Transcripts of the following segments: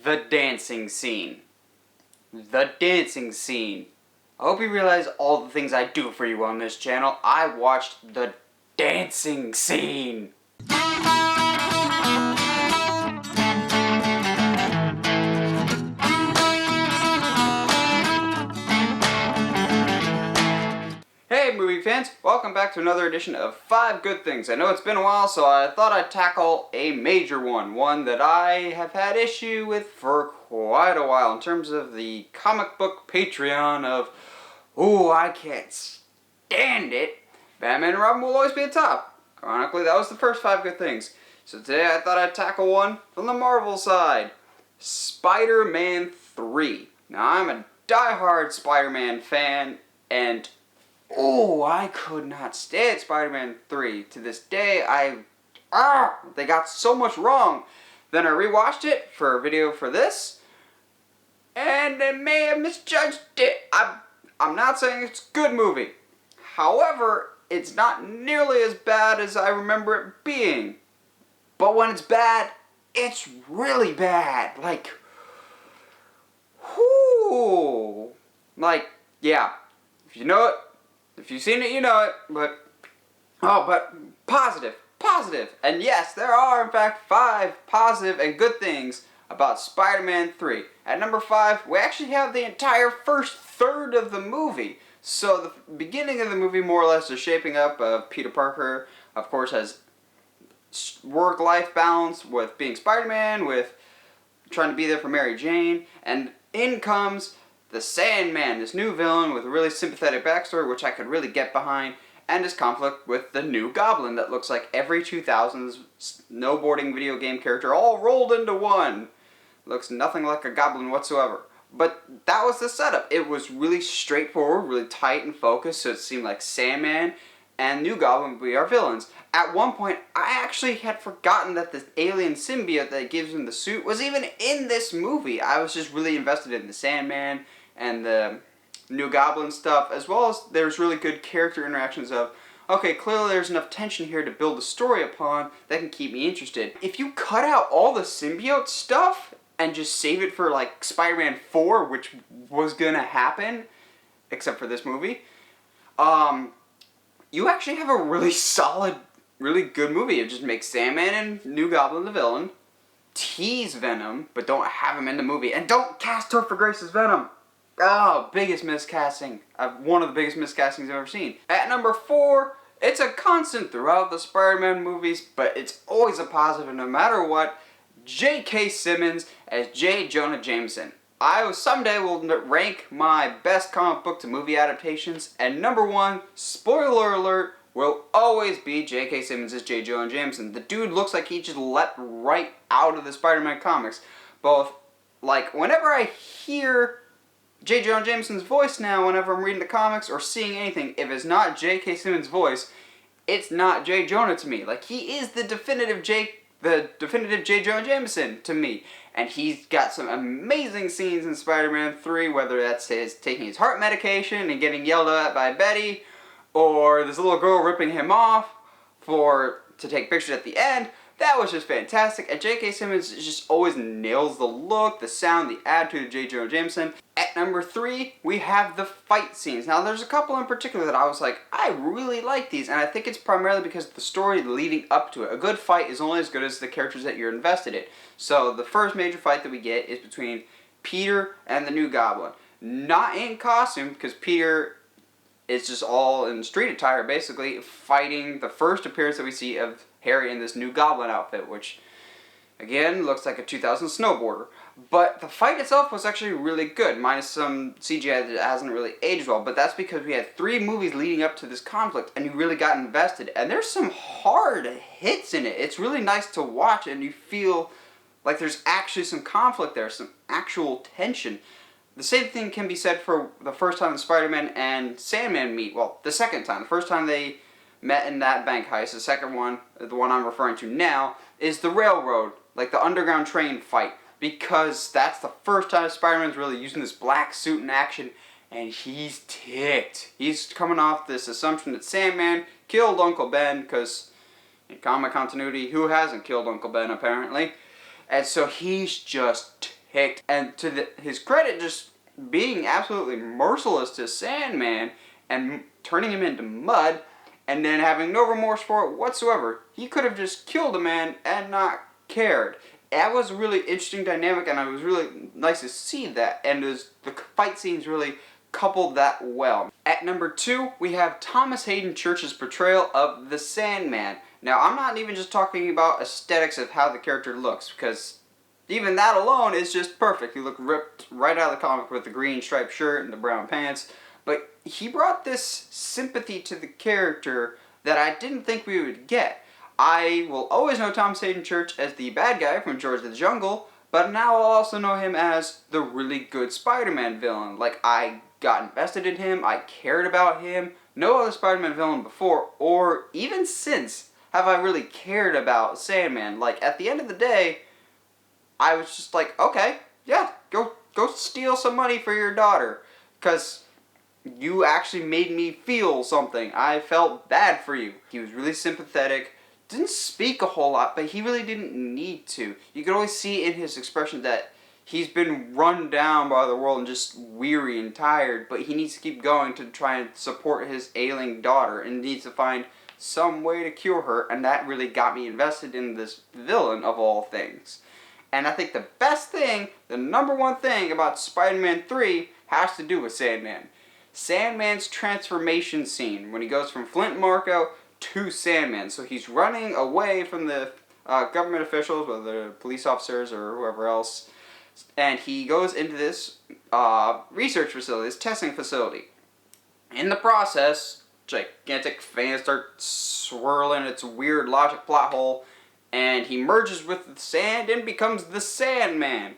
the dancing scene. The dancing scene. I hope you realize all the things I do for you on this channel. I watched the dancing scene. Hey movie fans, welcome back to another edition of 5 Good Things. I know it's been a while, so I thought I'd tackle a major one that I have had issue with for quite a while in terms of the comic book Patreon of, ooh, I can't stand it. Batman and Robin will always be at top. Ironically, that was the first 5 Good Things. So today I thought I'd tackle one from the Marvel side, Spider-Man 3. Now I'm a diehard Spider-Man fan, and oh, I could not stand Spider-Man 3. To this day, they got so much wrong. Then I rewatched it for a video for this, and they may have misjudged it. I'm not saying it's a good movie. However, it's not nearly as bad as I remember it being. But when it's bad, it's really bad. Like, whoo. Like, yeah. If you know it, if you've seen it, you know it, but positive. And yes, there are in fact 5 positive and good things about Spider-Man 3. At number 5, we actually have the entire first third of the movie. So the beginning of the movie more or less is shaping up of Peter Parker, of course, has work-life balance with being Spider-Man, with trying to be there for Mary Jane, and in comes the Sandman, this new villain with a really sympathetic backstory, which I could really get behind, and his conflict with the new Goblin that looks like every 2000s snowboarding video game character all rolled into one. Looks nothing like a Goblin whatsoever. But that was the setup. It was really straightforward, really tight and focused, so it seemed like Sandman and New Goblin would be our villains. At one point, I actually had forgotten that the alien symbiote that gives him the suit was even in this movie. I was just really invested in the Sandman and the New Goblin stuff, as well as there's really good character interactions of, okay, clearly there's enough tension here to build a story upon that can keep me interested. If you cut out all the symbiote stuff and just save it for like Spider-Man 4, which was gonna happen, except for this movie, you actually have a really solid, really good movie. It just makes Sandman and New Goblin the villain, tease Venom, but don't have him in the movie, and don't cast Topher Grace as Venom. Oh, biggest miscasting. One of the biggest miscastings I've ever seen. At number 4, it's a constant throughout the Spider-Man movies, but it's always a positive no matter what. J.K. Simmons as J. Jonah Jameson. I someday will rank my best comic book to movie adaptations, and number 1, spoiler alert, will always be J.K. Simmons as J. Jonah Jameson. The dude looks like he just leapt right out of the Spider-Man comics. Both, like, whenever I hear J. Jonah Jameson's voice now, whenever I'm reading the comics or seeing anything, if it's not J.K. Simmons' voice, it's not J. Jonah to me. Like, he is the definitive J. Jonah Jameson to me. And he's got some amazing scenes in Spider-Man 3, whether that's his taking his heart medication and getting yelled at by Betty, or this little girl ripping him off to take pictures at the end. That was just fantastic, and J.K. Simmons just always nails the look, the sound, the attitude of J. Jonah Jameson. At number 3, we have the fight scenes. Now, there's a couple in particular that I was like, I really like these, and I think it's primarily because of the story leading up to it. A good fight is only as good as the characters that you're invested in. So, the first major fight that we get is between Peter and the New Goblin. Not in costume, because Peter is just all in street attire, basically, fighting the first appearance that we see of Harry in this New Goblin outfit, which, again, looks like a 2000 snowboarder. But the fight itself was actually really good, minus some CGI that hasn't really aged well, but that's because we had 3 movies leading up to this conflict, and you really got invested, and there's some hard hits in it. It's really nice to watch, and you feel like there's actually some conflict there, some actual tension. The same thing can be said for the first time Spider-Man and Sandman meet. Well, the second time. The first time they met in that bank heist. The second one, the one I'm referring to now, is the railroad, like the underground train fight. Because that's the first time Spider-Man's really using this black suit in action, and he's ticked. He's coming off this assumption that Sandman killed Uncle Ben, because in comic continuity, who hasn't killed Uncle Ben apparently? And so he's just picked. And to his credit, just being absolutely merciless to Sandman and turning him into mud and then having no remorse for it whatsoever. He could have just killed a man and not cared. That was a really interesting dynamic, and it was really nice to see that, and the fight scenes really coupled that well. At number 2, we have Thomas Hayden Church's portrayal of the Sandman. Now, I'm not even just talking about aesthetics of how the character looks, because even that alone is just perfect. He looked ripped right out of the comic with the green striped shirt and the brown pants. But he brought this sympathy to the character that I didn't think we would get. I will always know Thomas Hayden Church as the bad guy from George of the Jungle, but now I'll also know him as the really good Spider-Man villain. Like, I got invested in him, I cared about him. No other Spider-Man villain before, or even since, have I really cared about Sandman. Like, at the end of the day, I was just like, okay, yeah, go steal some money for your daughter, because you actually made me feel something. I felt bad for you. He was really sympathetic, didn't speak a whole lot, but he really didn't need to. You could always see in his expression that he's been run down by the world and just weary and tired, but he needs to keep going to try and support his ailing daughter and needs to find some way to cure her, and that really got me invested in this villain of all things. And I think the best thing, the number one thing about Spider-Man 3 has to do with Sandman. Sandman's transformation scene when he goes from Flint Marko to Sandman. So he's running away from the government officials, whether police officers or whoever else, and he goes into this research facility, this testing facility. In the process, gigantic fan starts swirling its weird logic plot hole, and he merges with the sand and becomes the Sandman.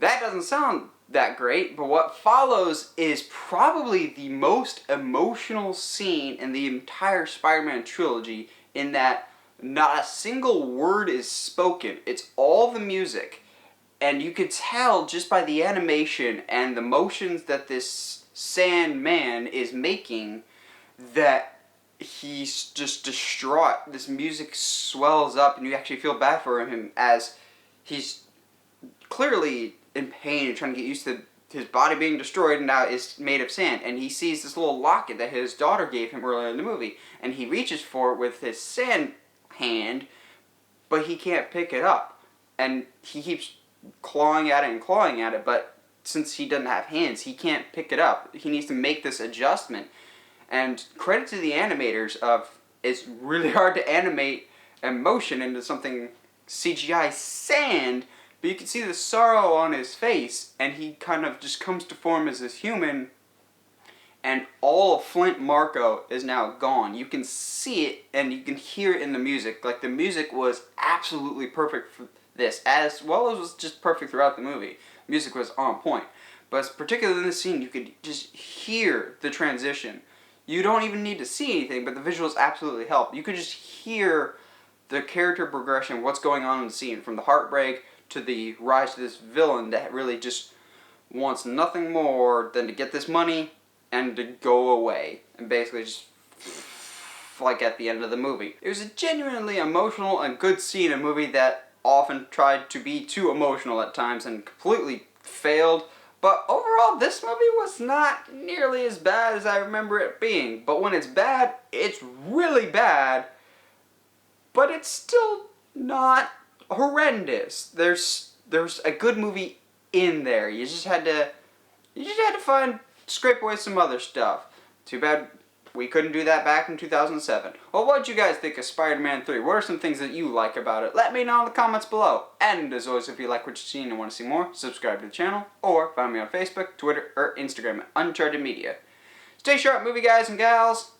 That doesn't sound that great, but what follows is probably the most emotional scene in the entire Spider-Man trilogy, in that not a single word is spoken. It's all the music. And you could tell just by the animation and the motions that this Sandman is making that he's just distraught. This music swells up and you actually feel bad for him as he's clearly in pain and trying to get used to his body being destroyed and now is made of sand. And he sees this little locket that his daughter gave him earlier in the movie. And he reaches for it with his sand hand, but he can't pick it up. And he keeps clawing at it, but since he doesn't have hands, he can't pick it up. He needs to make this adjustment. And credit to the animators of, it's really hard to animate emotion into something CGI sand, but you can see the sorrow on his face, and he kind of just comes to form as this human, and all of Flint Marko is now gone. You can see it, and you can hear it in the music. Like, the music was absolutely perfect for this, as well as was just perfect throughout the movie. Music was on point. But particularly in this scene, you could just hear the transition. You don't even need to see anything, but the visuals absolutely help. You could just hear the character progression, what's going on in the scene, from the heartbreak to the rise to this villain that really just wants nothing more than to get this money and to go away. And basically just like at the end of the movie. It was a genuinely emotional and good scene in a movie that often tried to be too emotional at times and completely failed. But overall, this movie was not nearly as bad as I remember it being. But when it's bad, it's really bad. But it's still not horrendous. There's a good movie in there. You just had to scrape away some other stuff. Too bad we couldn't do that back in 2007. Well, what did you guys think of Spider-Man 3? What are some things that you like about it? Let me know in the comments below. And as always, if you like what you've seen and want to see more, subscribe to the channel, or find me on Facebook, Twitter, or Instagram at Uncharted Media. Stay sharp, movie guys and gals.